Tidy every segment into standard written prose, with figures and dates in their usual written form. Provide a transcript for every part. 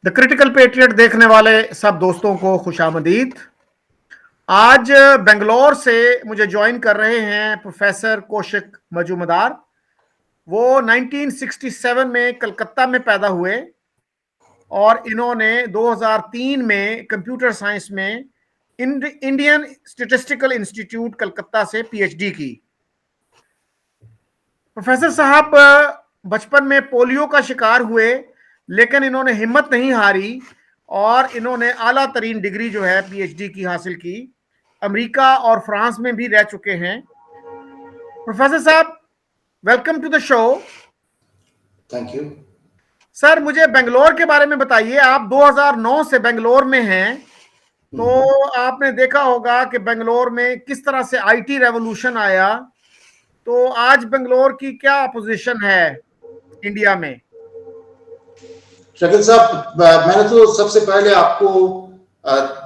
The critical patriot देखने वाले सब दोस्तों को खुशामदीद। आज बेंगलोर से मुझे ज्वाइन कर रहे हैं प्रोफेसर कौशिक मजूमदार। वो 1967 में कलकत्ता में पैदा हुए और इन्होंने 2003 में कंप्यूटर साइंस में इंडियन स्टैटिस्टिकल इंस्टीट्यूट कलकत्ता से पीएचडी की। प्रोफेसर साहब बचपन में पोलियो का शिकार हुए, लेकिन इन्होंने हिम्मत नहीं हारी और इन्होंने आला तरीन डिग्री जो है पीएचडी की हासिल की। अमेरिका और फ्रांस में भी रह चुके हैं। प्रोफेसर साहब, welcome to the show. Thank you sir, मुझे बेंगलोर के बारे में बताइए। आप 2009 से बेंगलोर में हैं, तो आपने देखा होगा कि बेंगलोर में किस तरह से आईटी रेवोल्यूशन आया। तो आज बेंगलोर की क्या पोजीशन है इंडिया में? शकील साहब, मैंने तो सबसे पहले आपको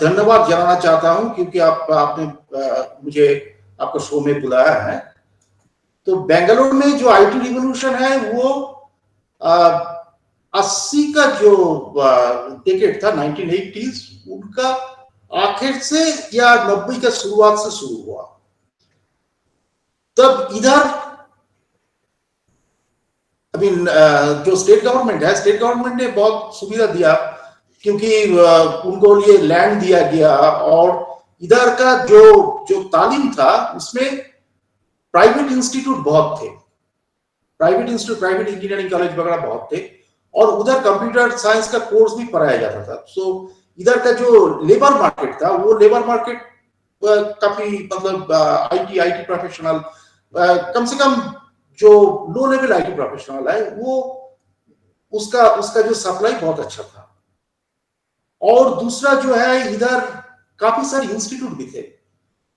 धन्यवाद जनाना चाहता हूं क्योंकि आपने मुझे आपका शो में बुलाया है। तो बेंगलोर में जो आईटी रिवॉल्यूशन है वो 80 का जो डेकेड था, 1980s, उनका आखिर से या 90 का शुरुआत से शुरू हुआ। तब इधर जो स्टेट गवर्नमेंट है, स्टेट गवर्नमेंट ने बहुत सुविधा दिया क्योंकि उनको लिए लैंड दिया गया और इधर का जो तालीम था उसमें प्राइवेट इंस्टीट्यूट बहुत थे, प्राइवेट इंजीनियरिंग कॉलेज वगैरह बहुत थे और उधर कंप्यूटर साइंस का कोर्स भी पढ़ाया जाता था। सो इधर का जो लेबर मार्केट था वो लेबर मार्केट काफी मतलब आईटी प्रोफेशनल, कम से कम जो लो लेवल आईटी प्रोफेशनल है वो उसका जो सप्लाई बहुत अच्छा था। और दूसरा जो है, इधर काफी सारे इंस्टीट्यूट भी थे,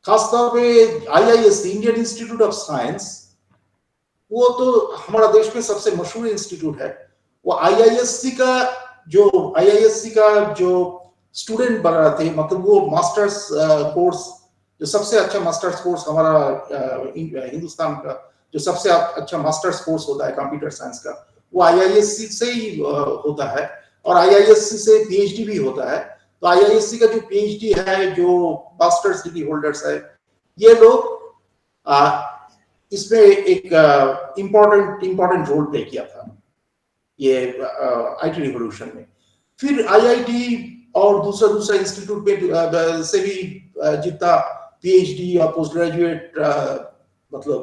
खासतौर पे IISc, Indian institute of science. वो तो हमारा देश में सबसे मशहूर इंस्टीट्यूट है। वो आईआईएससी का जो स्टूडेंट बन रहे थे, मतलब वो मास्टर्स कोर्स, जो सबसे अच्छा मास्टर्स कोर्स हमारा हिंदुस्तान का जो सबसे अच्छा मास्टर्स कोर्स होता है कंप्यूटर साइंस का, वो आईआईएससी से ही होता है और आईआईएससी से पीएचडी भी होता है। तो आईआईएससी का जो पीएचडी है, जो मास्टर्स डिग्री होल्डर्स है, ये लोग इसमें एक इंपॉर्टेंट रोल प्ले किया था ये आईटी रिवॉल्यूशन में। फिर आईआईटी और दूसरा इंस्टीट्यूट में से भी जितना पीएचडी और पोस्ट ग्रेजुएट मतलब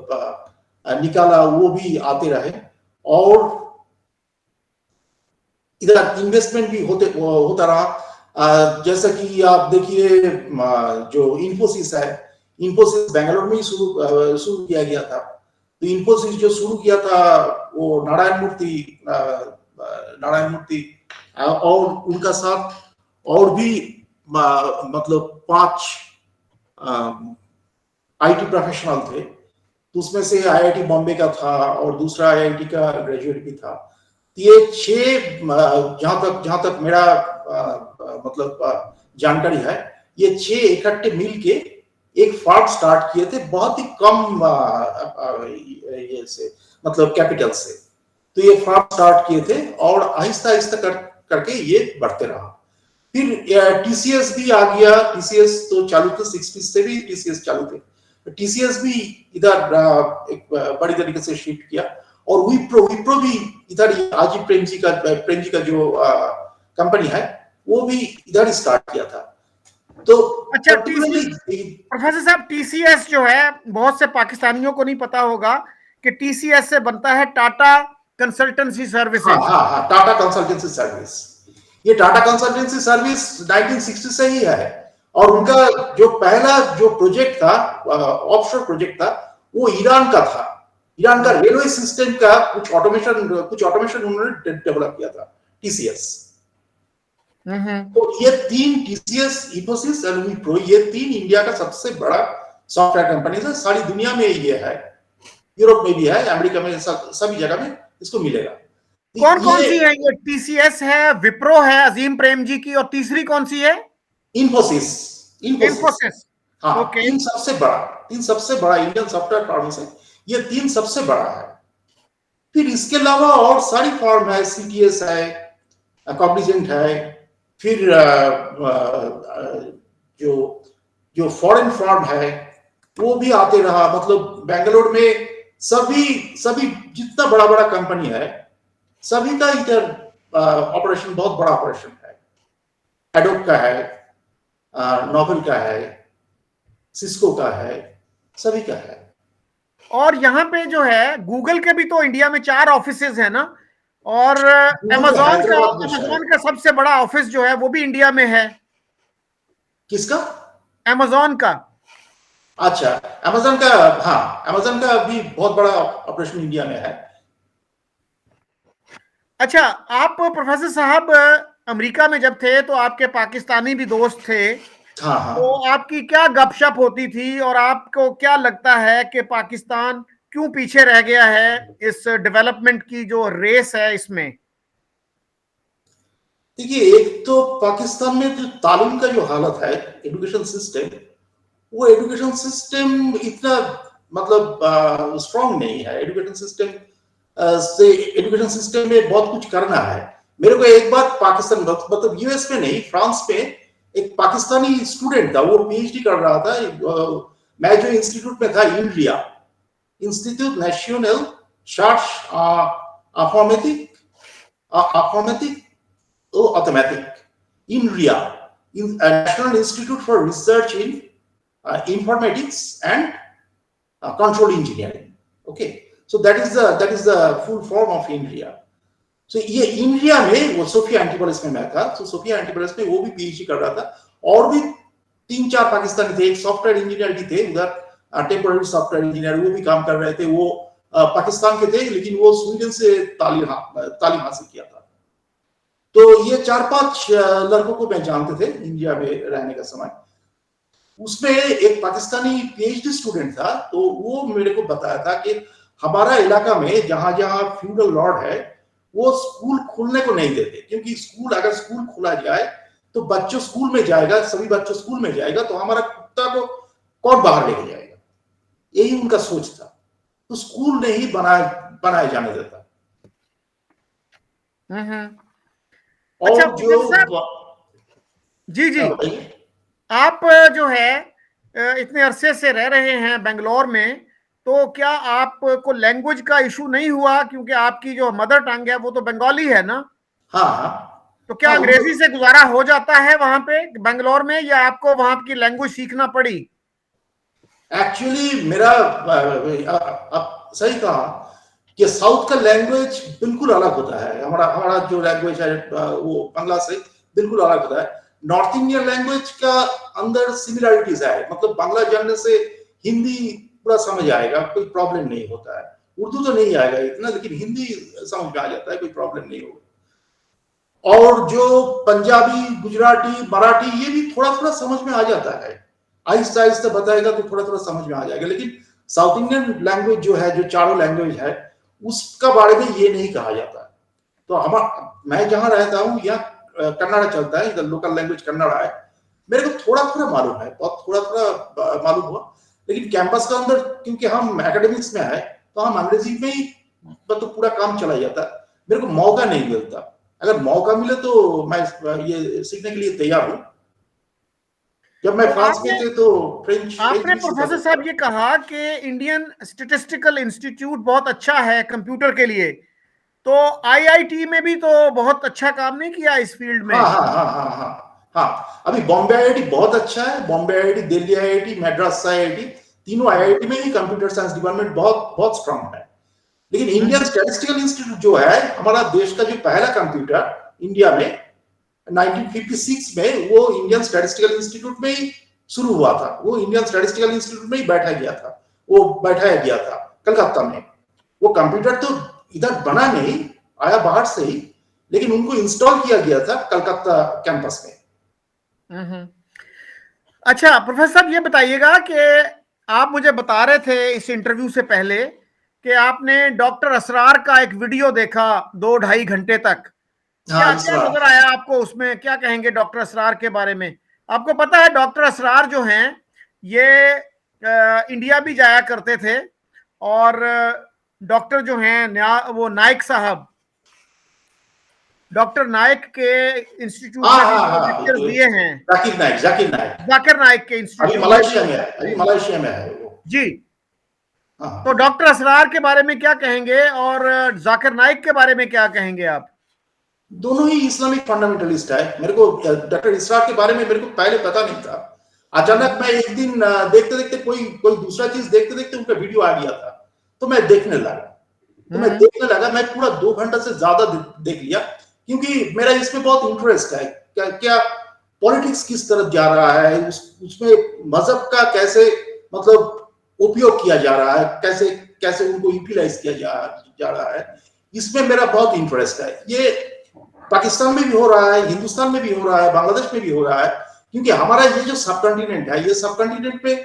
निकाला वो भी आते रहे और इधर इन्वेस्टमेंट भी होता रहा। जैसा कि आप देखिए, जो इन्फोसिस है, इन्फोसिस बेंगलोर में ही शुरू किया गया था। तो इन्फोसिस जो शुरू किया था वो नारायण मूर्ति और उनका साथ और भी मतलब 5 आईटी प्रोफेशनल थे। तो उसमें से आईआईटी बॉम्बे का था और दूसरा आईआईटी का ग्रेजुएट भी था। तो ये 6, जहां तक मेरा मतलब जानकारी है, ये 6 इकट्ठे मिलके एक फर्म स्टार्ट किए थे, बहुत ही कम ये से मतलब कैपिटल से। तो ये फर्म स्टार्ट किए थे और आहिस्ता आहिस्ता करके ये बढ़ते रहा। फिर टीसीएस भी आ गया। टीसीएस तो चालू थे, 60s से भी टीसीएस चालू थे। टीसीएस भी इधर एक बड़ी तरीके से शिफ्ट किया और विप्रो भी इधर, आज प्रेम जी का जो कंपनी है वो भी इधर स्टार्ट किया था। तो अच्छा, प्रोफेसर साहब, टीसीएस जो है, बहुत से पाकिस्तानियों को नहीं पता होगा कि टीसीएस से बनता है टाटा कंसल्टेंसी सर्विसेज। हाँ, टाटा कंसल्टेंसी सर्विस। ये टाटा कंसल्टेंसी सर्विस 1960 से ही है और उनका जो पहला जो प्रोजेक्ट था, ऑफशोर प्रोजेक्ट था, वो ईरान का था। ईरान का रेलवे सिस्टम का कुछ ऑटोमेशन उन्होंने डेवलप किया था, टीसीएस। तो ये 3, टीसीएस, इन्फोसिस और विप्रो, ये 3 इंडिया का सबसे बड़ा सॉफ्टवेयर कंपनी है। सारी दुनिया में ये है, यूरोप में भी है, अमेरिका में, सभी जगह में इसको मिलेगा। कौन सी है ये? टीसीएस है, विप्रो है अजीम प्रेम जी की, और तीसरी कौन सी है? इन्फोसिस। हाँ, ओके। 3 सबसे बड़ा इंडियन सॉफ्टवेयर फर्म है। ये 3 सबसे बड़ा है। फिर इसके अलावा और सारी फर्म है, सीटीएस है, कॉग्निजेंट है, फिर जो जो फॉरेन फर्म है वो भी आते रहा। मतलब बेंगलोर में सभी सभी जितना बड़ा बड़ा कंपनी है सभी का इधर ऑपरेशन, बहुत बड़ा ऑपरेशन है। एडोब का है, नोबेल का है, सिस्को का है, सभी का है। और यहाँ पे जो है गूगल के भी तो इंडिया में 4 ऑफिसेज है ना, और गूगल का हैदराबाद में शायद। अमेजोन का सबसे बड़ा ऑफिस जो है वो भी इंडिया में है। किसका? अमेजोन का। अच्छा, अमेजन का। हाँ, अमेजन का भी बहुत बड़ा ऑपरेशन इंडिया में है। अच्छा, आप प्रोफेसर साहब अमेरिका में जब थे तो आपके पाकिस्तानी भी दोस्त थे, हाँ हाँ। तो आपकी क्या गपशप होती थी और आपको क्या लगता है कि पाकिस्तान क्यों पीछे रह गया है इस डेवलपमेंट की जो रेस है इसमें? देखिए, एक तो पाकिस्तान में जो तालीम का जो हालत है, एजुकेशन सिस्टम, वो एजुकेशन सिस्टम इतना मतलब स्ट्रांग नहीं है। एजुकेशन सिस्टम से एजुकेशन सिस्टम में बहुत कुछ करना है। मेरे को एक बात पाकिस्तान, मतलब यूएस में नहीं, फ्रांस में एक पाकिस्तानी स्टूडेंट था, वो पीएचडी कर रहा था। मैं जो इंस्टीट्यूट में था, इंडिया इंस्टीट्यूट नेशनल चार्ज अफॉर्मेटिक अफॉर्मेटिक automatic INRIA, National Institute for Research in Informatics and Control Engineering. Okay, so that is the full form of INRIA. So ये INRIA में वो सोफिया एंटीपोलिस में मैं था, तो सोफिया एंटीपोलिस में वो भी पीएचडी कर रहा था, और भी 3-4 पाकिस्तानी थे। एक सॉफ्टवेयर इंजीनियर भी थे उधर, टेम्पोररी सॉफ्टवेयर इंजीनियर, वो भी काम कर रहे थे। वो पाकिस्तान के थे, लेकिन वो स्वीडन से तालीम हासिल किया था। तो ये 4-5 लड़कों को मैं जानते थे इंडिया में रहने का समय। उसमें एक पाकिस्तानी पीएचडी स्टूडेंट था, तो वो मेरे को बताया था कि हमारा इलाका में जहां जहां फ्यूडल लॉर्ड है वो स्कूल खोलने को नहीं देते, क्योंकि अगर स्कूल खोला जाए तो बच्चों स्कूल में जाएगा, सभी बच्चों स्कूल में जाएगा, तो हमारा कुत्ता को कौन बाहर लेके जाएगा। यही उनका सोच था, तो स्कूल नहीं बनाया जाने देता। अच्छा और जो प्रोफेसर साहब, जी जी, बताइए। आप जो है इतने अरसे से रह रहे हैं बेंगलोर में, तो क्या आपको लैंग्वेज का इशू नहीं हुआ? क्योंकि आपकी जो मदर टंग है वो तो बंगाली है ना, हाँ हाँ तो क्या हाँ। अंग्रेजी से गुजारा हो जाता है वहां पे बेंगलोर में, या आपको वहां की लैंग्वेज सीखना पड़ी? एक्चुअली मेरा आप सही कहा कि साउथ का लैंग्वेज बिल्कुल अलग होता है। हमारा हमारा जो लैंग्वेज है वो बांग्ला से बिल्कुल अलग होता है। नॉर्थ इंडियन लैंग्वेज का अंदर सिमिलरिटीज है, मतलब बांग्ला जानने से हिंदी पूरा समझ आएगा, कोई प्रॉब्लम नहीं होता है। उर्दू तो नहीं आएगा इतना, लेकिन हिंदी समझ में आ जाता है, कोई प्रॉब्लम नहीं होगा। और जो पंजाबी, गुजराती, मराठी, ये भी थोड़ा थोड़ा समझ में आ जाता है। आहिस्ता आहिस्ता बताएगा तो थोड़ा थोड़ा समझ में आ जाएगा। लेकिन साउथ इंडियन लैंग्वेज जो है, जो चारों लैंग्वेज है, उसका बारे में ये नहीं कहा जाता। तो मैं जहां रहता हूँ यहाँ कन्नड़ा चलता है, इधर लोकल लैंग्वेज कन्नड़ा है। मेरे को थोड़ा थोड़ा मालूम है, बहुत थोड़ा थोड़ा मालूम हुआ। लेकिन कैंपस का अंदर क्योंकि हम एकेडमिक्स में है, तो हम अंग्रेजी में ही तो पूरा काम चला जाता है। मेरे को मौका नहीं मिलता। अगर मौका मिले तो मैं ये सीखने के लिए तैयार हूँ। जब मैं तो फ्रांस में आपने थे तो फ्रेंच आपने भी सीखा प्रोफेसर था। साहब ये कहा कि इंडियन स्टैटिस्टिकल इंस्टीट्यूट बहुत अच्छा है कंप्यूटर के लिए, तो आईआईटी में भी तो बहुत अच्छा काम नहीं किया इस फील्ड हाँ में? हाँ हाँ हाँ हाँ हाँ। अभी बॉम्बे आईआईटी बहुत अच्छा है। Bombay IIT, Delhi IIT, Madras IIT, तीनों आईआईटी में ही कंप्यूटर साइंस डिपार्टमेंट बहुत बहुत स्ट्रांग है। लेकिन इंडियन स्टैटिस्टिकल इंस्टीट्यूट जो है, हमारा देश का जो पहला कंप्यूटर इंडिया में 1956 में, वो इंडियन स्टैटिस्टिकल इंस्टीट्यूट में ही शुरू हुआ था। वो इंडियन स्टैटिस्टिकल इंस्टीट्यूट में ही बैठाया गया था कलकत्ता में। वो कंप्यूटर तो इधर बना नहीं, आया बाहर से ही, लेकिन उनको इंस्टॉल किया गया था कलकत्ता कैंपस में। अच्छा प्रोफेसर साहब, ये बताइएगा कि आप मुझे बता रहे थे इस इंटरव्यू से पहले कि आपने डॉक्टर असरार का एक वीडियो देखा 2-2.5 घंटे तक। क्या हाँ, इस क्या बार। नजर आया आपको उसमें? क्या कहेंगे डॉक्टर असरार के बारे में? आपको पता है डॉक्टर असरार जो हैं ये इंडिया भी जाया करते थे, और डॉक्टर जो हैं वो नाइक साहब, डॉक्टर नायक के इंस्टीट्यूट हाँ में हाँ जो हाँ, लेक्चर दिए हैं, जाकिर नायक जाकिर नायक के अभी इंस्टीट्यूट में मलेशिया में है, अभी मलेशिया में है वो। जी। तो हाँ, डॉक्टर असरार के बारे में क्या कहेंगे और जाकिर नाइक के बारे में क्या कहेंगे आप? दोनों ही इस्लामिक फंडामेंटलिस्ट है। मेरे को डॉक्टर इसरार के बारे में मेरे को पहले पता नहीं था। अचानक मैं एक दिन देखते देखते कोई दूसरा चीज देखते देखते उनका वीडियो आ गया था, तो मैं देखने लगा। मैं पूरा 2 घंटा से ज्यादा देख लिया, क्योंकि मेरा इसमें बहुत इंटरेस्ट है। क्या पॉलिटिक्स किस तरफ जा रहा है, उसमें मजहब का कैसे मतलब उपयोग किया जा रहा है, कैसे कैसे उनको यूटिलाइज किया जा रहा है, इसमें मेरा बहुत इंटरेस्ट है। ये पाकिस्तान में भी हो रहा है, हिंदुस्तान में भी हो रहा है, बांग्लादेश में भी हो रहा है, क्योंकि हमारा ये जो सब कॉन्टिनेंट है, ये सब कॉन्टिनेंट पे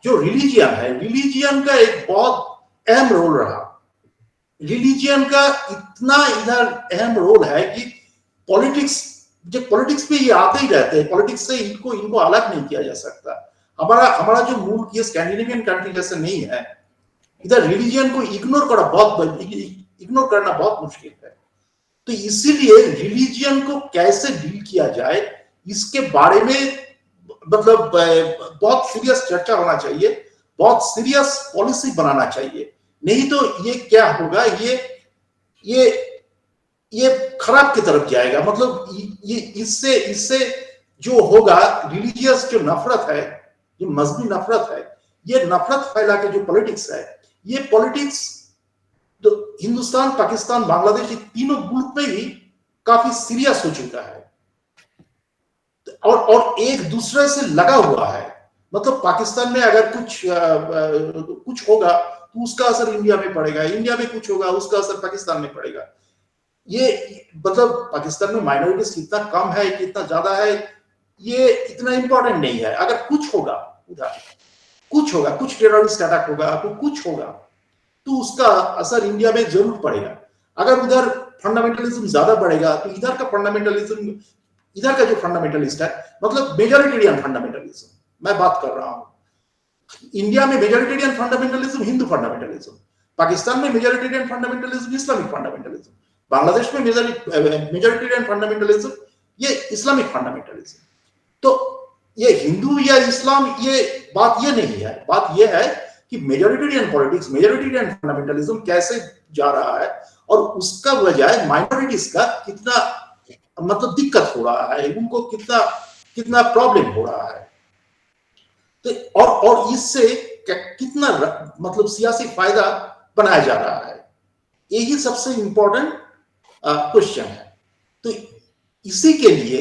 जो रिलीजियन का एक बहुत अहम रोल रहा। रिलीजियन का इतना इधर अहम रोल है कि पॉलिटिक्स पे ये आते ही रहते हैं। पॉलिटिक्स से इनको अलग नहीं किया जा सकता। हमारा जो मूल ये स्कैंडिनेवियन कंट्री जैसे नहीं है, इधर रिलीजियन को इग्नोर करना बहुत मुश्किल है। तो इसीलिए रिलीजियन को कैसे डील किया जाए, इसके बारे में मतलब बहुत सीरियस चर्चा होना चाहिए, बहुत सीरियस पॉलिसी बनाना चाहिए। नहीं तो ये क्या होगा, ये खराब की तरफ जाएगा। मतलब ये इससे जो होगा, रिलीजियस जो नफरत है, जो मजहबी नफरत है, ये नफरत फैला के जो पॉलिटिक्स है, ये पॉलिटिक्स तो हिंदुस्तान, पाकिस्तान, बांग्लादेश, ये तीनों मुल्क में ही काफी सीरियस हो चुका है और एक दूसरे से लगा हुआ है। मतलब पाकिस्तान में अगर कुछ होगा तो उसका असर इंडिया में पड़ेगा, इंडिया में कुछ होगा उसका असर पाकिस्तान में पड़ेगा। ये मतलब पाकिस्तान में माइनॉरिटीज कितना कम है, कितना ज्यादा है, ये इतना इंपॉर्टेंट नहीं है। अगर कुछ होगा उधर, कुछ टेररिस्ट अटैक होगा, कुछ होगा, तो उसका असर इंडिया में जरूर पड़ेगा। अगर उधर फंडामेंटलिज्म ज्यादा बढ़ेगा तो इधर का जो फंडामेंटलिस्ट है, मतलब मेजॉरिटेरियन फंडामेंटलिज्म मैं बात कर रहा हूं। इंडिया में majoritarian fundamentalism Hindu fundamentalism, Pakistan में majoritarian fundamentalism Islamic fundamentalism, Bangladesh में मेजॉरिटेरियन फंडामेंटलिज्म ये इस्लामिक फंडामेंटलिज्म। तो ये हिंदू या इस्लाम, ये बात ये नहीं है। बात ये है कि मेजॉरिटेरियन पॉलिटिक्स, मेजॉरिटेरियन फंडामेंटलिज्म कैसे जा रहा है और उसका वजह माइनॉरिटीज का कितना मतलब दिक्कत हो रहा है, उनको कितना प्रॉब्लम हो रहा है। तो और इससे कितना मतलब सियासी फायदा बनाया जा रहा है, यही सबसे इंपॉर्टेंट क्वेश्चन है। तो इसी के लिए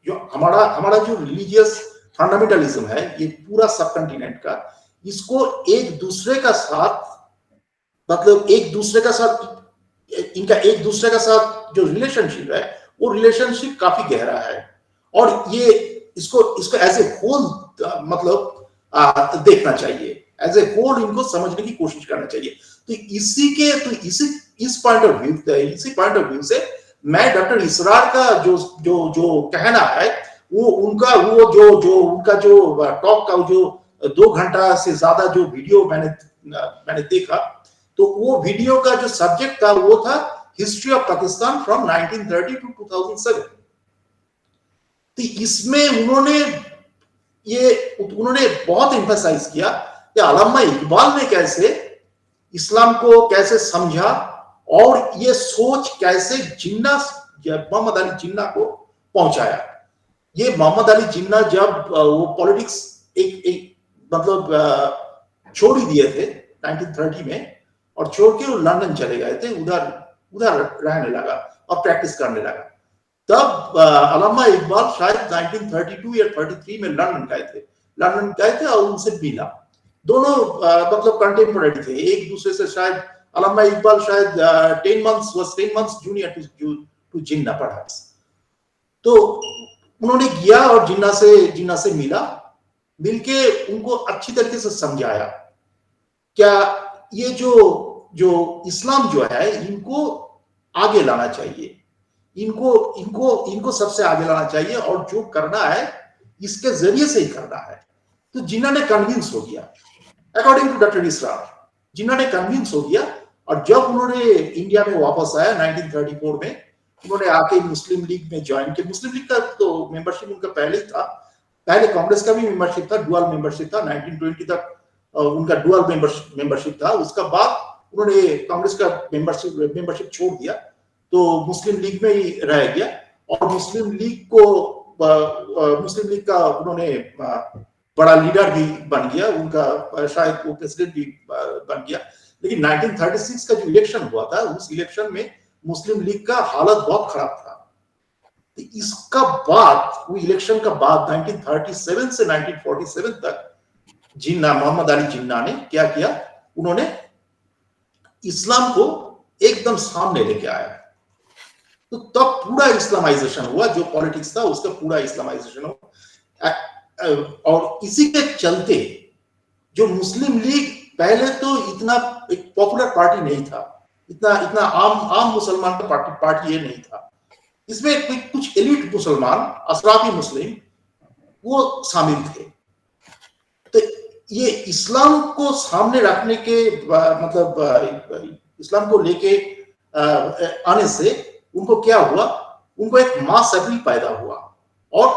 जो हमारा जो रिलीजियस फंडामेंटलिज्म है, ये पूरा सब कॉन्टिनेंट का, इसको एक दूसरे का साथ मतलब इनका एक दूसरे का साथ जो रिलेशनशिप है, वो रिलेशनशिप काफी गहरा है। और ये इसको एज ए होल मतलब देखना चाहिए, एज ए होल इनको समझने की कोशिश करना चाहिए। तो इस पॉइंट ऑफ व्यू से मैं डॉक्टर इसरार का जो कहना है, वो उनका जो टॉक का जो 2 घंटा से ज्यादा जो वीडियो मैंने देखा, तो वो वीडियो का जो सब्जेक्ट था वो था history of Pakistan from 1930 to 2007। तो इसमें उन्होंने बहुत एम्फसाइज किया कि अल्लामा इकबाल ने कैसे इस्लाम को कैसे समझा और ये सोच कैसे मोहम्मद अली जिन्ना को पहुंचाया। ये मोहम्मद अली जिन्ना जब वो पॉलिटिक्स एक मतलब छोड़ ही दिए थे 1930 में, और छोड़ के वो लंदन चले गए थे, उधर रहने लगा और प्रैक्टिस करने लगा। तब अल्लामा इकबाल शायद 1932 या 33 में लंदन गए थे और उनसे मिला। दोनों मतलब कंटेम्पोरेरी थे एक दूसरे से। शायद अल्लामा इकबाल शायद 10 months junior to Jinnah perhaps. तो उन्होंने गया और जिन्ना से मिलके उनको अच्छी तरीके से समझाया क्या ये जो इस्लाम जो है, इनको आगे लाना चाहिए, इनको सबसे आगे लाना चाहिए और जो करना है इसके जरिए से ही करना है। तो जिन्ना ने कन्विंस हो गया, अकॉर्डिंग टू डॉक्टर इसरार, जिन्ना ने कन्विंस हो गया। और जब उन्होंने इंडिया में वापस आया 1934 में, उन्होंने आके मुस्लिम लीग में ज्वाइन किया। मुस्लिम लीग का तो मेंबरशिप उनका पहले ही था, पहले कांग्रेस का भी मेंबरशिप था, डुअल मेंबरशिप था, 1920 तक उनका डुअल मेंबरशिप था। उसका बाद उन्होंने कांग्रेस का मेंबरशिप छोड़ दिया, तो मुस्लिम लीग में ही रह गया। और मुस्लिम लीग का उन्होंने बड़ा लीडर भी बन गया, उनका शायद वो प्रेसिडेंट भी बन गया। लेकिन 1936 का जो इलेक्शन हुआ था, उस इलेक्शन में मुस्लिम लीग का हालत बहुत खराब था। तो इसका बाद, वो इलेक्शन का बाद 1937 से 1947 तक जिन्ना, मोहम्मद अली जिन्ना ने क्या किया, उन्होंने इस्लाम को एकदम सामने लेके आया। तो तब पूरा इस्लामाइजेशन हुआ, जो पॉलिटिक्स था उसका पूरा इस्लामाइजेशन हुआ। और इसी के चलते जो मुस्लिम लीग पहले तो इतना एक पॉपुलर पार्टी नहीं था, इतना इतना आम मुसलमान का पार्टी ये नहीं था। इसमें कुछ एलिट मुसलमान, अशराफी मुस्लिम, वो शामिल थे। तो ये इस्लाम को सामने रखने के मतलब इस्लाम को लेके आने से उनको क्या हुआ, उनको एक मास अपील पैदा हुआ। और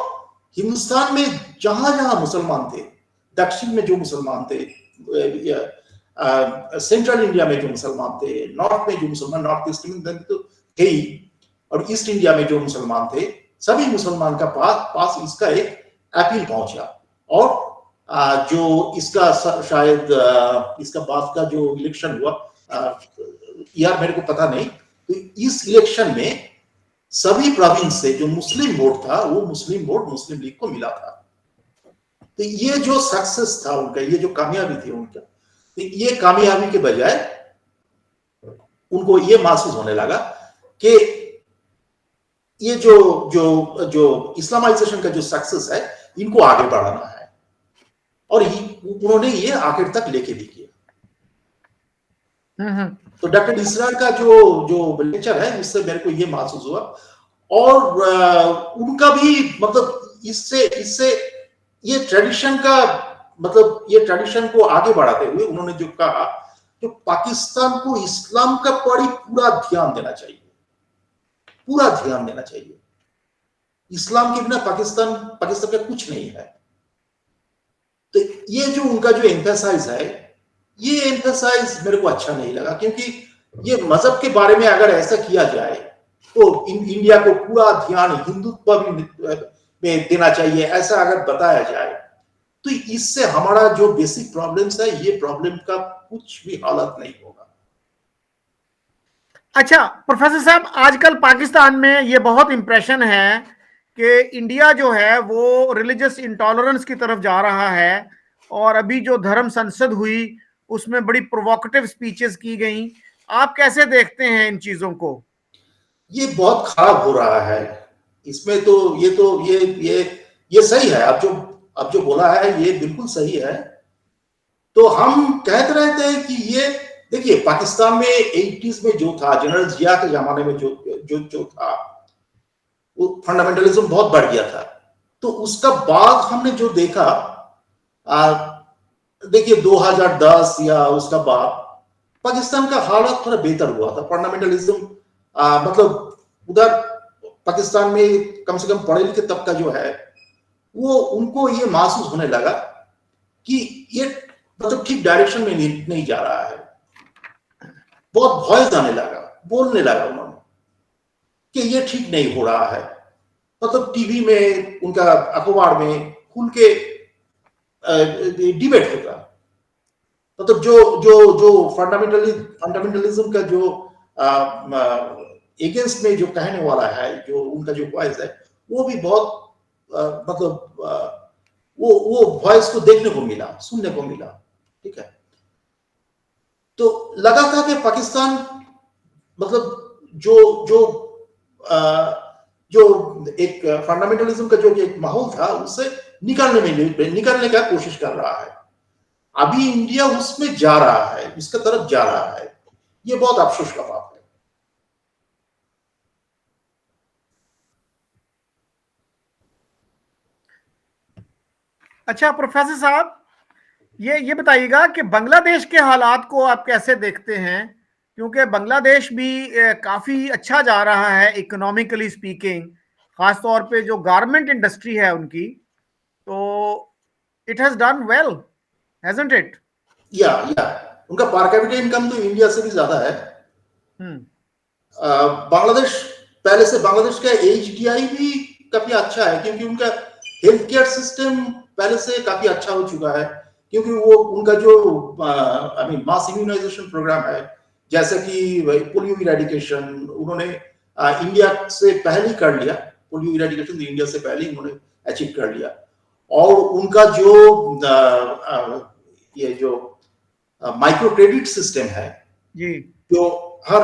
हिंदुस्तान में जहां जहां मुसलमान थे, दक्षिण में जो मुसलमान थे, सेंट्रल इंडिया में जो मुसलमान थे, नॉर्थ में जो मुसलमान, नॉर्थ ईस्ट में तो थे ही, और ईस्ट इंडिया में जो मुसलमान थे, सभी मुसलमान का पास इसका एक अपील पहुंचा। और जो इसका शायद इसका बाद का जो इलेक्शन हुआ, यार मेरे को पता नहीं, तो इस इलेक्शन में सभी प्रोविंस से जो मुस्लिम वोट था, वो मुस्लिम वोट मुस्लिम लीग को मिला था। तो ये जो सक्सेस था उनका, ये जो कामयाबी थी उनका, तो ये कामयाबी के बजाय उनको ये महसूस होने लगा कि ये जो जो जो इस्लामाइजेशन का जो सक्सेस है, इनको आगे बढ़ाना है। और उन्होंने ये आखिर तक लेके भी किया। तो डॉक्टर इसरार का जो लेक्चर है, इससे मेरे को ये महसूस हुआ। और उनका भी मतलब इससे ये ट्रेडिशन का मतलब, ये ट्रेडिशन को आगे बढ़ाते हुए उन्होंने जो कहा, जो पाकिस्तान को इस्लाम का पूरा ध्यान देना चाहिए, पूरा ध्यान देना चाहिए। इस्लाम के बिना पाकिस्तान का कुछ नहीं है। तो ये जो उनका जो एम्फेसाइज है, ये एम्फेसाइज मेरे को अच्छा नहीं लगा, क्योंकि ये मजहब के बारे में अगर ऐसा किया जाए तो इंडिया को पूरा ध्यान हिंदुत्व में देना चाहिए, ऐसा अगर बताया जाए, तो इससे हमारा जो बेसिक प्रॉब्लम्स है, ये प्रॉब्लम का कुछ भी हालत नहीं होगा। अच्छा प्रोफेसर साहब, आजकल पाकिस्तान में ये बहुत इंप्रेशन है कि इंडिया जो है वो रिलीजियस इंटॉलरेंस की तरफ जा रहा है, और अभी जो धर्म संसद हुई उसमें बड़ी प्रोवोकेटिव स्पीचेस की गई। आप कैसे देखते हैं इन चीजों को? ये बहुत खराब हो रहा है। इसमें तो ये सही है, अब जो बोला है ये बिल्कुल सही है। तो हम कहते रहते हैं कि ये देखिए, पाकिस्तान में 80s में जो था, जनरल जिया के जमाने में जो था, वो फंडामेंटलिज्म बहुत बढ़ गया था। तो उसका बाद हमने जो देखा, देखिए 2010 या उसका बाद पाकिस्तान का हालत थोड़ा बेहतर हुआ था। फंडामेंटलिज्म मतलब उधर पाकिस्तान में कम से कम पढ़े लिखे तबका जो है, वो उनको ये महसूस होने लगा कि ये मतलब ठीक डायरेक्शन में नहीं जा रहा है। बहुत वॉइस आने लगा, बोलने लगा उन्होंने कि ये ठीक नहीं हो रहा है। मतलब टीवी में, उनका अखबार में खुल के डिबेट होता। मतलब जो फंडामेंटलिज्म का जो अगेंस्ट में जो कहने वाला है, जो उनका जो वॉइस है, वो भी बहुत मतलब वो वॉइस को देखने को मिला, सुनने को मिला। ठीक है, तो लगा था कि पाकिस्तान मतलब जो जो जो एक फंडामेंटलिज्म का जो एक माहौल था, उससे निकलने का कोशिश कर रहा है। अभी इंडिया उसमें जा रहा है, उसका तरफ जा रहा है। ये बहुत अफसोस का बात है। अच्छा प्रोफेसर साहब, ये बताइएगा कि बांग्लादेश के हालात को आप कैसे देखते हैं? क्योंकि बांग्लादेश भी काफी अच्छा जा रहा है इकोनॉमिकली स्पीकिंग, खासतौर पे जो गारमेंट इंडस्ट्री है उनकी, तो it has done well, hasn't it? या उनका पर कैपिटा इनकम तो इंडिया से भी ज्यादा है। बांग्लादेश, पहले से बांग्लादेश का एचडीआई भी काफी अच्छा है, क्योंकि उनका हेल्थ केयर सिस्टम पहले से काफी अच्छा हो चुका है, क्योंकि वो उनका जो I mean mass immunization programme है, जैसे कि पोलियो इरेडिकेशन उन्होंने इंडिया से पहले ही कर लिया। पोलियो इरेडिकेशन इंडिया से पहले ही उन्होंने अचीव कर लिया। और उनका जो ये जो माइक्रो क्रेडिट सिस्टम है जी, जो हर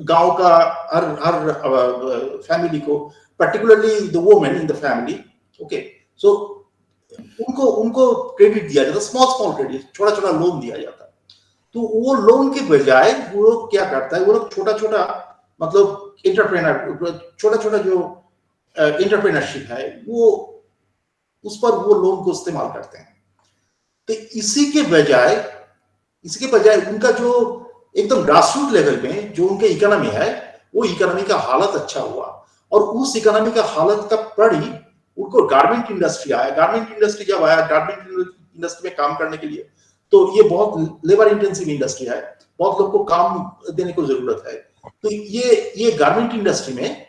गांव का हर हर फैमिली को, particularly the women in the family, okay, so उनको उनको क्रेडिट दिया जाता, स्मॉल स्मॉल क्रेडिट, छोटा छोटा लोन दिया जाता। तो वो लोन के बजाय वो लोग क्या करता है, वो लोग छोटा छोटा मतलब इंटरप्रेनर, छोटा छोटा जो इंटरप्रेनरशिप है वो, उस पर वो लोन को इस्तेमाल करते हैं। तो इसके बजाय उनका जो एकदम ग्रासरूट लेवल में जो उनके इकोनॉमी है, वो इकोनॉमी का हालत अच्छा हुआ। और उस इकोनॉमी का हालत का पड़ी उनको गारमेंट इंडस्ट्री आया। गारमेंट इंडस्ट्री जब आया, गारमेंट इंडस्ट्री में काम करने के लिए, तो ये बहुत लेबर इंटेंसिव इंडस्ट्री है, बहुत लोग को काम देने को जरूरत है। तो ये गारमेंट इंडस्ट्री में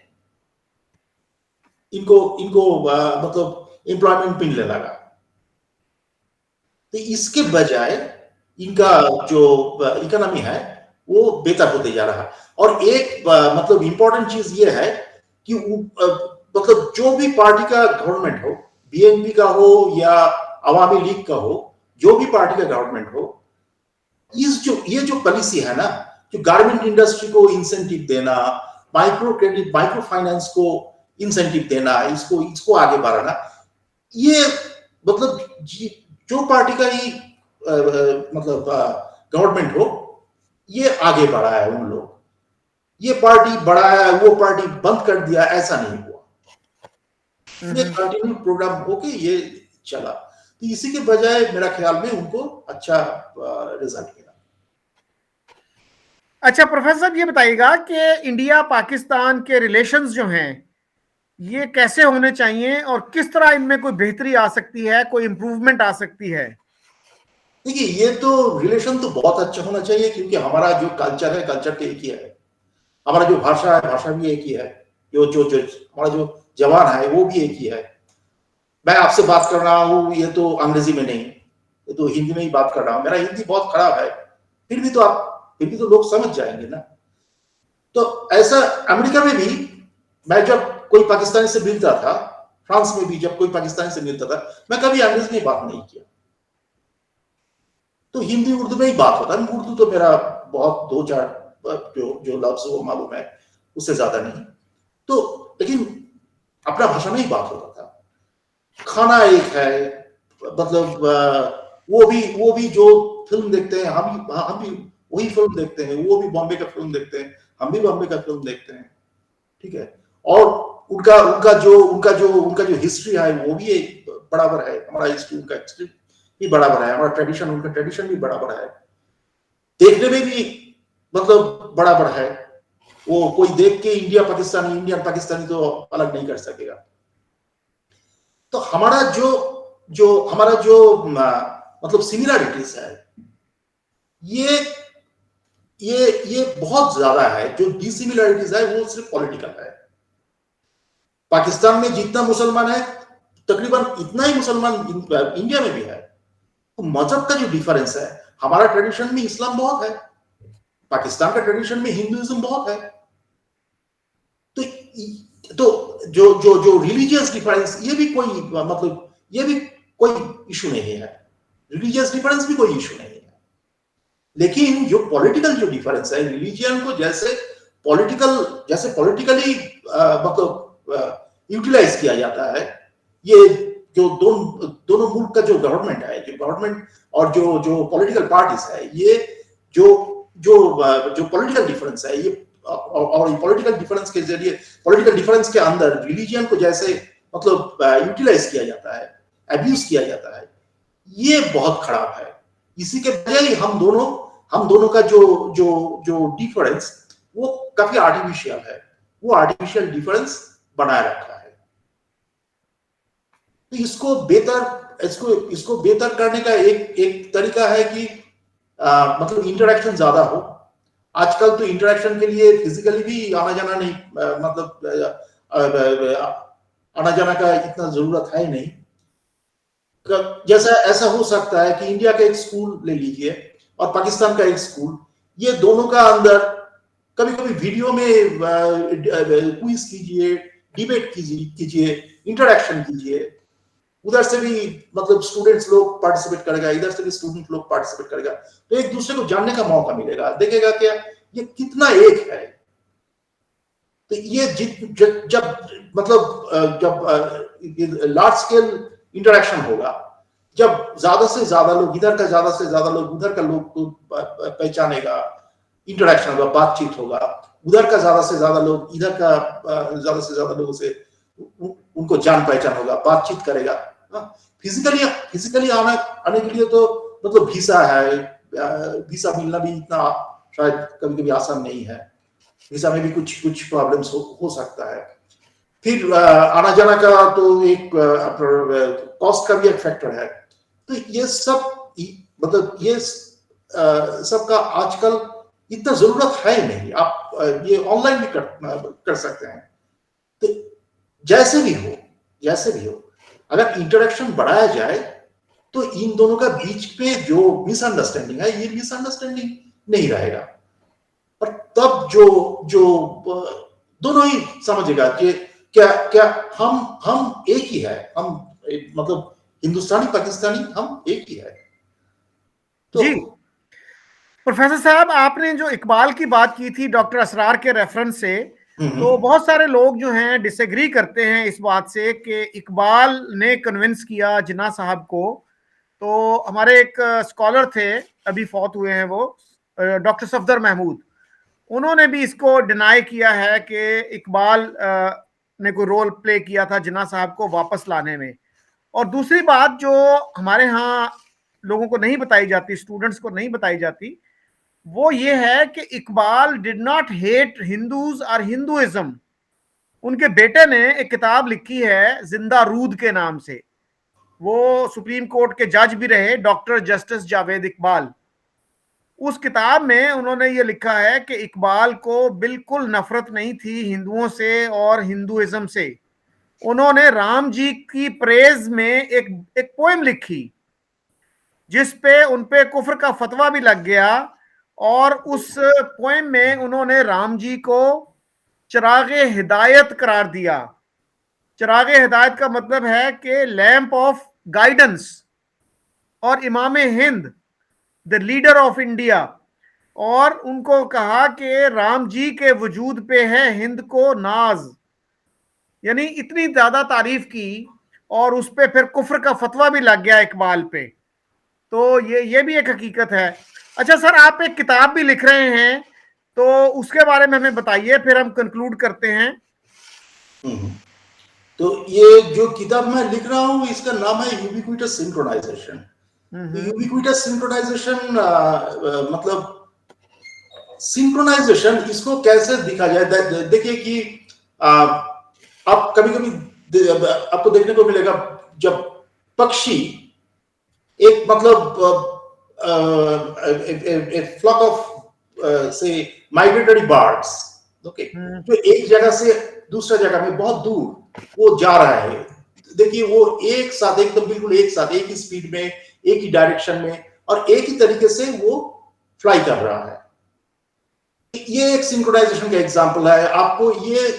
इनको इनको मतलब एम्प्लॉयमेंट मिलने लगा। तो इसके बजाय इनका जो इकोनॉमी है वो बेहतर होते जा रहा है। और एक मतलब इंपॉर्टेंट चीज ये है कि मतलब जो भी पार्टी का गवर्नमेंट हो, बीएनपी का हो या अवामी लीग का हो, जो भी पार्टी का गवर्नमेंट हो, ये जो पॉलिसी है ना, जो गारमेंट इंडस्ट्री को इंसेंटिव देना, माइक्रो क्रेडिट, माइक्रो फाइनेंस को इंसेंटिव देना, इसको आगे बढ़ाना, ये मतलब जो पार्टी का ही मतलब गवर्नमेंट हो, ये आगे बढ़ा है उन लोग। ये पार्टी बढ़ाया, वो पार्टी बंद कर दिया, ऐसा नहीं हुआ। ये कंटिन्यू प्रोग्राम होके ये चला। तो इसी के बजाय मेरा ख्याल में उनको अच्छा रिजल्ट मिला। अच्छा प्रोफेसर, ये बताइएगा कि इंडिया पाकिस्तान के रिलेशंस जो हैं ये कैसे होने चाहिए और किस तरह इनमें कोई बेहतरी आ सकती है, कोई इंप्रूवमेंट आ सकती है? देखिए, ये तो रिलेशन तो बहुत अच्छा होना चाहिए, क्योंकि हमारा जो कल्चर है, कल्चर तो एक ही है। हमारा जो भाषा है, भाषा भी एक ही है। जो जो जो हमारा जो जवान है वो भी एक ही है। मैं आपसे बात कर रहा हूँ, ये तो अंग्रेजी में नहीं, ये तो हिंदी में ही बात कर रहा हूँ। मेरा हिंदी बहुत खराब है, फिर भी तो लोग समझ जाएंगे ना। तो ऐसा अमेरिका में भी, मैं जब कोई पाकिस्तानी से मिलता था, फ्रांस में भी जब कोई पाकिस्तानी से मिलता था, मैं कभी अंग्रेजी में बात नहीं किया, तो हिंदी उर्दू में ही बात होता है। उर्दू तो मेरा बहुत दो चार जो लफ्ज वो मालूम है, उससे ज्यादा नहीं। तो लेकिन अपना भाषा में ही बात होता था। खाना एक है, मतलब वो भी जो फिल्म देखते हैं, हम भी वही फिल्म देखते हैं। वो भी बॉम्बे का फिल्म देखते हैं, हम भी बॉम्बे का फिल्म देखते हैं, ठीक है। और उनका जो हिस्ट्री है वो भी एक बराबर है। हमारा हिस्ट्री उनका हिस्ट्री भी बराबर है, हमारा ट्रेडिशन उनका ट्रेडिशन भी बराबर है, देखने में भी मतलब बराबर है। वो कोई देख के इंडियन पाकिस्तानी तो अलग नहीं कर सकेगा। तो हमारा जो मतलब सिमिलरिटीज है, ये ये बहुत ज्यादा है। जो डिसिमिलरिटीज है वो सिर्फ पॉलिटिकल है। पाकिस्तान में जितना मुसलमान है, तकरीबन इतना ही मुसलमान इंडिया में भी है। तो मजहब का जो डिफरेंस है, हमारा ट्रेडिशन में इस्लाम बहुत है, पाकिस्तान का ट्रेडिशन में हिंदुइज्म बहुत है। तो जो रिलीजियस डिफरेंस, ये भी कोई मतलब ये भी कोई इशू नहीं है। रिलीजियस डिफरेंस भी कोई इशू नहीं है। लेकिन जो पॉलिटिकल जो डिफरेंस है, रिलीजियन को जैसे पॉलिटिकली मतलब यूटिलाइज किया जाता है, ये जो दोनों मुल्क का जो गवर्नमेंट है, जो गवर्नमेंट और जो पॉलिटिकल पार्टीज है, ये जो जो पॉलिटिकल डिफरेंस है, ये और पॉलिटिकल डिफरेंस के जरिए, पॉलिटिकल डिफरेंस के अंदर रिलीजियन को जैसे मतलब यूटिलाइज किया जाता है, अब्यूज किया जाता है, ये बहुत खराब है। इसी के बजाय हम दोनों हम दोनों का जो जो जो डिफरेंस वो काफी आर्टिफिशियल है, वो आर्टिफिशियल डिफरेंस बनाए रखा है। तो इसको बेहतर करने का एक तरीका है कि मतलब इंटरेक्शन ज्यादा हो। आजकल तो इंटरेक्शन के लिए फिजिकली भी आना जाना नहीं, आना जाना का इतना जरूरत है नहीं। जैसा ऐसा हो सकता है कि इंडिया का एक स्कूल ले लीजिए और पाकिस्तान का एक स्कूल, ये दोनों का अंदर कभी कभी वीडियो में क्विज कीजिए, डिबेट कीजिए, इंटरेक्शन कीजिए। उधर से भी मतलब स्टूडेंट्स लोग पार्टिसिपेट करेगा, इधर से भी स्टूडेंट लोग पार्टिसिपेट करेगा, तो एक दूसरे को जानने का मौका मिलेगा, देखेगा क्या ये कितना एक है। तो ये जब मतलब जब लार्ज स्केल इंटरेक्शन होगा, जब ज्यादा से ज्यादा लोग इधर का, ज्यादा से ज्यादा लोग उधर का लोग को पहचानेगा, इंटरेक्शन होगा, बातचीत होगा, उधर का ज्यादा से ज्यादा लोग इधर का ज्यादा से ज्यादा लोगों से उनको जान पहचान होगा, बातचीत करेगा। फिजिकली आने के लिए तो मतलब वीसा है, वीसा मिलना भी इतना शायद कभी कभी आसान नहीं है, वीसा में भी कुछ प्रॉब्लम्स हो सकता है। फिर आना जाना का तो एक कॉस्ट का भी एक फैक्टर है। तो ये सब मतलब ये सबका आजकल इतना जरूरत है नहीं, आप ये ऑनलाइन भी कर सकते हैं। तो जैसे भी हो अगर इंटरेक्शन बढ़ाया जाए तो इन दोनों का बीच पे जो मिसअंडरस्टैंडिंग है ये मिसअंडरस्टैंडिंग नहीं रहेगा, और तब जो जो दोनों ही समझेगा कि क्या हम एक ही है, हम मतलब हिंदुस्तानी पाकिस्तानी हम एक ही है। तो जी प्रोफेसर साहब, आपने जो इकबाल की बात की थी डॉक्टर असरार के रेफरेंस से, तो बहुत सारे लोग जो हैं डिसएग्री करते हैं इस बात से कि इकबाल ने कन्विंस किया जिन्ना साहब को। तो हमारे एक स्कॉलर थे, अभी फौत हुए हैं वो, डॉक्टर सफदर महमूद, उन्होंने भी इसको डिनाई किया है कि इकबाल ने कोई रोल प्ले किया था जिन्ना साहब को वापस लाने में। और दूसरी बात जो हमारे यहाँ लोगों को नहीं बताई जाती, स्टूडेंट्स को नहीं बताई जाती, वो ये है कि Iqbal did not hate Hindus और हिंदुइज्म। उनके बेटे ने एक किताब लिखी है जिंदा रूद के नाम से, वो सुप्रीम कोर्ट के जज भी रहे, डॉक्टर जस्टिस जावेद इकबाल। उस किताब में उन्होंने ये लिखा है कि इकबाल को बिल्कुल नफरत नहीं थी हिंदुओं से और हिंदुइज्म से। उन्होंने राम जी की प्रेज में एक पोएम लिखी जिसपे उनपे कुफ्र का फतवा भी लग गया, और उस पोएम में उन्होंने राम जी को चिरागे हिदायत करार दिया। चिरागे हिदायत का मतलब है कि लैंप ऑफ गाइडेंस, और इमाम Hind the leader of India. और उनको कहा कि राम जी के वजूद पे है हिंद को नाज, यानी इतनी ज्यादा तारीफ की, और उस पे फिर कुफ्र का फतवा भी लग गया इकबाल पे। तो ये भी एक हकीकत है। अच्छा सर, आप एक किताब भी लिख रहे हैं, तो उसके बारे में हमें बताइए, फिर हम कंक्लूड करते हैं। तो ये जो किताब मैं लिख रहा हूँ इसका नाम है यूबिक्विटस सिंक्रोनाइजेशन। यूबिक्विटस सिंक्रोनाइजेशन मतलब सिंक्रोनाइजेशन इसको कैसे दिखा जाए, देखिए कि आप कभी कभी आपको देखने को मिलेगा जब पक्षी एक मतलब फ्लॉक ऑफ से माइग्रेटरी बर्ड्स, ओके, जो एक जगह से दूसरा जगह में बहुत दूर वो जा रहा है, देखिए वो एक साथ एकदम बिल्कुल एक साथ एक ही स्पीड में, एक ही डायरेक्शन में और एक ही तरीके से वो फ्लाई कर रहा है। ये एक सिंक्रोनाइजेशन का एग्जांपल है। आपको ये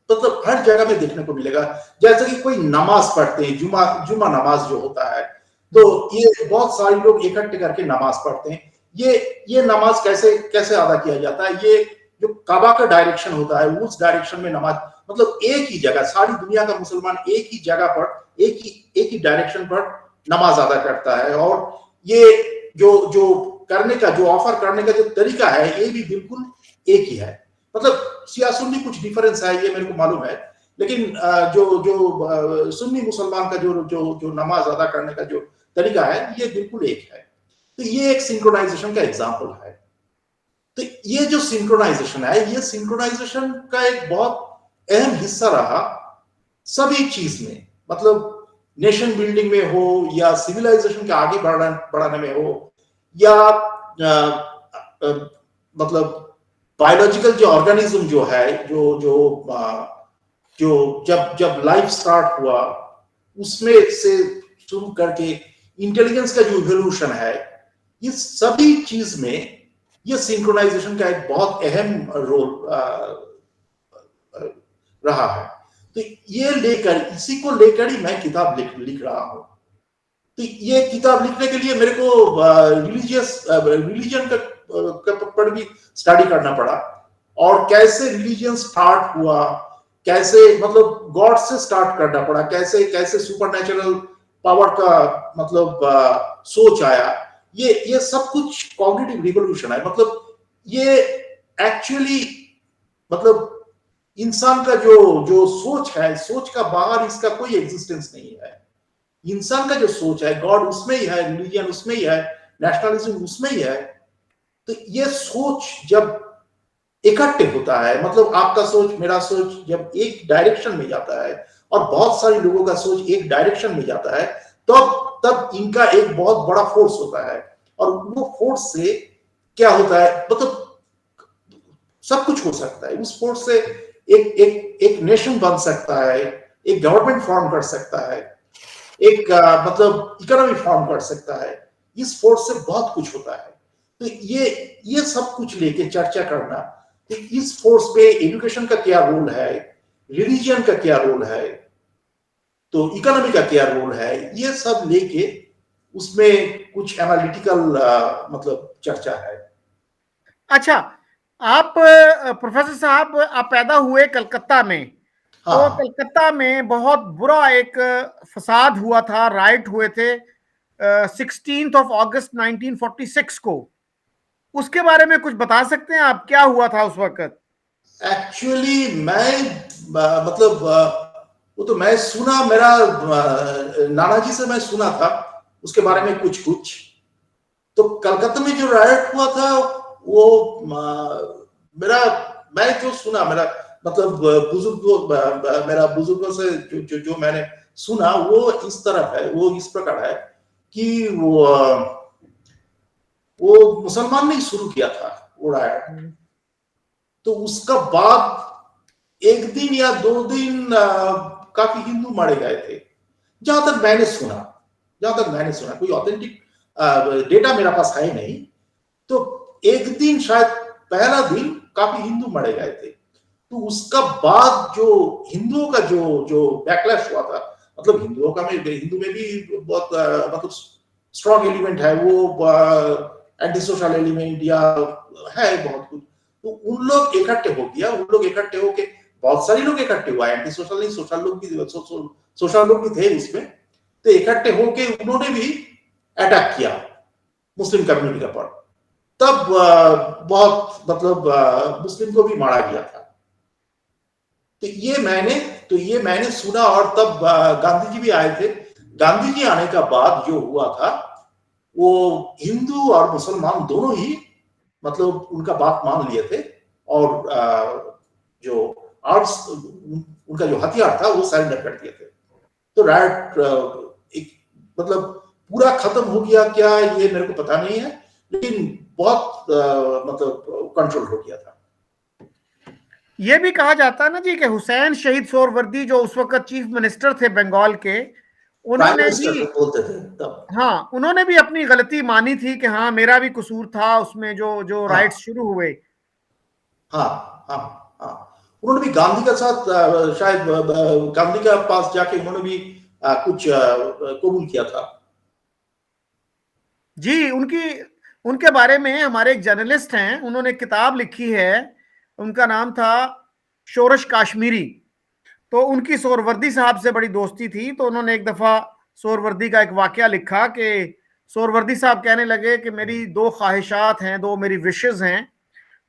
मतलब हर जगह में देखने को मिलेगा। जैसे कि कोई नमाज पढ़ते हैं, जुमा नमाज जो होता है, तो ये बहुत सारे लोग इकट्ठे करके नमाज पढ़ते हैं। ये नमाज कैसे अदा किया जाता है, ये जो काबा का डायरेक्शन होता है उस डायरेक्शन में नमाज, मतलब एक ही जगह, सारी दुनिया का मुसलमान एक ही जगह पर एक ही डायरेक्शन पर नमाज अदा करता है। और ये जो करने का, जो ऑफर करने का जो तरीका है, ये भी बिल्कुल एक ही है। मतलब शिया सुन्नी कुछ डिफरेंस है, ये मेरे को मालूम है, लेकिन जो सुन्नी मुसलमान का जो नमाज अदा करने का जो तरीका है ये बिल्कुल एक है। तो ये एक सिंक्रोनाइजेशन का एग्जांपल है। तो ये जो सिंक्रोनाइजेशन है, ये सिंक्रोनाइजेशन का एक बहुत अहम हिस्सा रहा सभी चीज में, मतलब नेशन बिल्डिंग में हो या सिविलाइजेशन के आगे बढ़ाने में हो या मतलब बायोलॉजिकल जो ऑर्गेनिज्म जो है, जो जब जब लाइफ स्टार्ट हुआ उसमें से शुरू करके इंटेलिजेंस का जो इवोल्यूशन है, ये सभी चीज में ये सिंक्रोनाइजेशन का एक बहुत अहम रोल रहा है। तो ये लेकर, इसी को लेकर ही मैं किताब लिख रहा हूं। तो ये किताब लिखने के लिए मेरे को रिलीजन का पर भी स्टडी करना पड़ा, और कैसे रिलीजन स्टार्ट हुआ, कैसे मतलब गॉड से स्टार्ट करना पड़ा, कैसे कैसे सुपरनेचुरल पावर का मतलब सोच आया, ये सब कुछ कॉग्निटिव रिवोल्यूशन है। मतलब ये एक्चुअली मतलब इंसान का जो जो सोच है, सोच का बाहर इसका कोई एग्जिस्टेंस नहीं है। इंसान का जो सोच है, गॉड उसमें ही है, रिलीजन उसमें ही है, नेशनलिज्म उसमें ही है। तो ये सोच जब इकट्ठे होता है, मतलब आपका सोच मेरा सोच जब एक डायरेक्शन में जाता है और बहुत सारे लोगों का सोच एक डायरेक्शन में जाता है, तब इनका एक बहुत बड़ा फोर्स होता है। और वो फोर्स से क्या होता है, मतलब सब कुछ हो सकता है। उस फोर्स से एक नेशन बन सकता है, एक गवर्नमेंट फॉर्म कर सकता है, एक मतलब इकोनॉमी फॉर्म कर सकता है। इस फोर्स से बहुत कुछ होता है। तो ये सब कुछ लेके चर्चा करना, तो इस फोर्स पे एजुकेशन का क्या रोल है, रिलीजन का क्या रोल है, तो इकोनॉमी का क्या रोल है, ये सब लेके उसमें कुछ एनालिटिकल मतलब चर्चा है। अच्छा, आप प्रोफेसर साहब, आप पैदा हुए कलकत्ता में, तो हाँ, कलकत्ता में बहुत बुरा एक फसाद हुआ था, राइट हुए थे 16 अगस्त 1946 को। उसके बारे में कुछ बता सकते हैं आप, क्या हुआ था उस वक्त? एक्चुअली मैं मतलब वो तो मैं सुना, मेरा नाना जी से मैं सुना था उसके बारे में कुछ कुछ। तो कलकत्ता में जो रायट हुआ था वो मेरा मैं जो सुना, मेरा मतलब बुजुर्गों मेरा बुजुर्गों से जो मैंने सुना वो इस तरह है, वो इस प्रकार है कि वो मुसलमान ने शुरू किया था वो रायट। तो उसका बाद एक दिन या दो दिन काफी हिंदू मारे गए थे, जहां तक मैंने सुना। कोई ऑथेंटिक डेटा मेरे पास है नहीं। तो एक दिन शायद पहला दिन काफी हिंदू मारे गए थे। तो उसका बाद जो हिंदुओं का जो जो बैकलैश हुआ था, मतलब हिंदू में भी बहुत मतलब स्ट्रॉन्ग एलिमेंट है, वो एंटी सोशल एलिमेंट या है बहुत कुछ। तो उन लोग इकट्ठे हो गया, उन लोग इकट्ठे होके बहुत सारे लोग इकट्ठे हुआ, एंटी सोशल नहीं, सोशल लोग भी, सोशल लोग भी थे उसमें। तो इकट्ठे होके उन्होंने भी अटैक किया मुस्लिम कम्युनिटी का पर। तब बहुत मतलब मुस्लिम को भी मारा गया था। तो ये मैंने सुना, और तब गांधी जी भी आए थे। गांधी जी आने का बाद जो हुआ था, वो हिंदू और मुसलमान दोनों ही मतलब उनका बात मान लिए थे, और जो आर्म्स उनका जो हथियार था वो सरेंडर कर दिए थे। तो राइट एक मतलब पूरा खत्म हो गया क्या, ये मेरे को पता नहीं है, लेकिन बहुत मतलब कंट्रोल हो गया था। ये भी कहा जाता है ना जी कि हुसैन शहीद सोहरवर्दी, जो उस वक्त चीफ मिनिस्टर थे बंगाल के, प्राइम उन्होंने भी, मिनिस्टर तो बोलते थे तब। हाँ, उन्होंने भी अपनी गलती मानी थी कि हाँ, मेरा भी कसूर था उसमें, जो जो राइट्स हाँ शुरू हुए। हाँ हाँ हाँ, उन्होंने भी गांधी के साथ शायद गांधी के पास जाके उन्होंने भी कुछ कबूल किया था। जी, उनकी, उनके बारे में हमारे एक जर्नलिस्ट हैं, उन्होंने किताब लिखी है, उनका नाम था शोरश काश्मीरी। तो उनकी सोहरवर्दी साहब से बड़ी दोस्ती थी, तो उन्होंने एक दफा सोहरवर्दी का एक वाकया लिखा कि सोहरवर्दी साहब कहने लगे कि मेरी दो ख्वाहिशात हैं, दो मेरी विशेस हैं।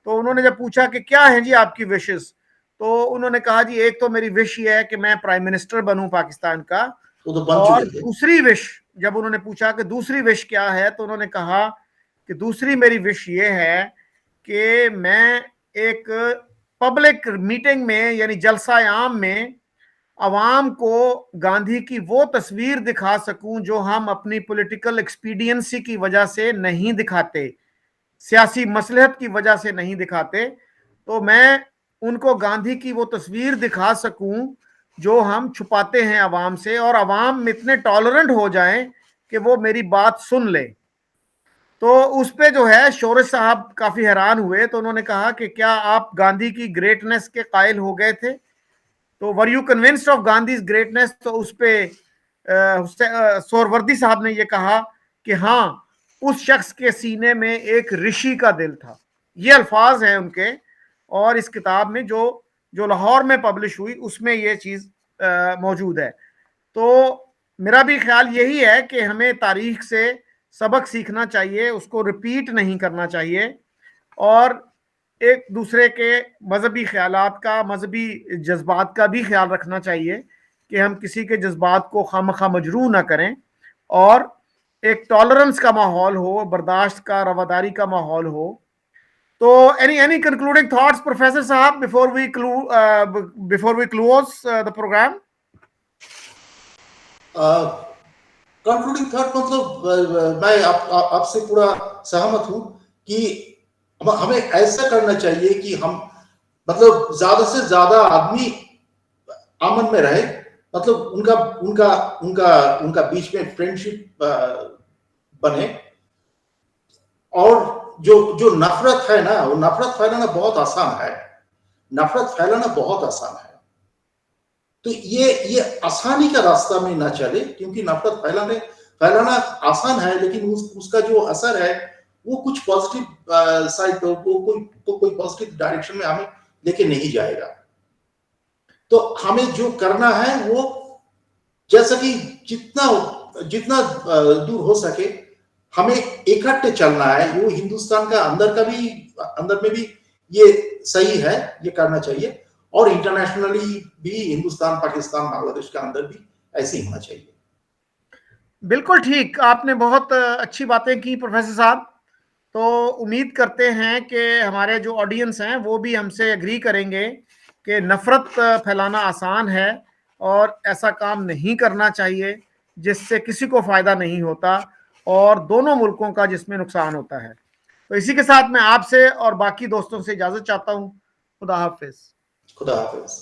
तो उन्होंने जब पूछा कि क्या है जी आपकी विशेस, तो उन्होंने कहा जी एक तो मेरी विश ये है कि मैं प्राइम मिनिस्टर बनूं पाकिस्तान का, वो तो बन और चुके थे। दूसरी विश, जब उन्होंने पूछा कि दूसरी विश क्या है, तो उन्होंने कहा कि दूसरी मेरी विश ये है कि मैं एक पब्लिक मीटिंग में यानी जलसा आम में अवाम को गांधी की वो तस्वीर दिखा सकूं जो हम अपनी पॉलिटिकल एक्सपीडियंसी की वजह से नहीं दिखाते, सियासी मसलहत की वजह से नहीं दिखाते। तो मैं उनको गांधी की वो तस्वीर दिखा सकूं जो हम छुपाते हैं अवाम से, और अवाम इतने टॉलरेंट हो जाएं कि वो मेरी बात सुन ले। तो उस पे जो है शोरश साहब काफी हैरान हुए, तो उन्होंने कहा कि क्या आप गांधी की ग्रेटनेस के कायल हो गए थे? तो were you convinced of Gandhi greatness? तो उस पे सोरवर्दी साहब ने ये कहा कि हाँ, उस शख्स के सीने में एक ऋषि का दिल था। ये अल्फाज हैं उनके, और इस किताब में जो जो लाहौर में पब्लिश हुई उसमें ये चीज मौजूद है। तो मेरा भी ख्याल यही है कि हमें तारीख से सबक सीखना चाहिए, उसको रिपीट नहीं करना चाहिए, और एक दूसरे के मजहबी ख्यालात का, मजहबी जज्बात का भी ख्याल रखना चाहिए कि हम किसी के जज्बात को खामखा मजरूह ना करें, और एक टॉलरेंस का माहौल हो, बर्दाश्त का, रवादारी का माहौल हो। तो एनी कंक्लूडिंग थॉट्स प्रोफेसर साहब before we close the programme? Concluding thought मतलब मैं आपसे पूरा सहमत हूं कि हमें ऐसा करना चाहिए कि हम मतलब ज्यादा से ज्यादा आदमी अमन में रहे, मतलब उनका उनका उनका उनका बीच में फ्रेंडशिप बने। और जो जो नफरत है ना, वो नफरत फैलाना बहुत आसान है, नफरत फैलाना बहुत आसान है। तो ये आसानी का रास्ता में ना चले, क्योंकि नफरत फैलाना आसान है, लेकिन उसका जो असर है वो कुछ पॉजिटिव साइड पे, वो कोई पॉजिटिव डायरेक्शन में हमें लेके नहीं जाएगा। तो हमें जो करना है वो, जैसा कि जितना जितना दूर हो सके हमें इकट्ठे चलना है। वो हिंदुस्तान का अंदर में भी ये सही है, ये करना चाहिए, और इंटरनेशनली भी हिंदुस्तान, पाकिस्तान, बांग्लादेश के अंदर भी ऐसे ही होना चाहिए। बिल्कुल ठीक, आपने बहुत अच्छी बातें की प्रोफेसर साहब। तो उम्मीद करते हैं कि हमारे जो ऑडियंस हैं वो भी हमसे एग्री करेंगे कि नफरत फैलाना आसान है, और ऐसा काम नहीं करना चाहिए जिससे किसी को फायदा नहीं होता और दोनों मुल्कों का जिसमें नुकसान होता है। तो इसी के साथ मैं आपसे और बाकी दोस्तों से इजाजत चाहता हूँ। खुदा हाफिज। खुदा हाफिज।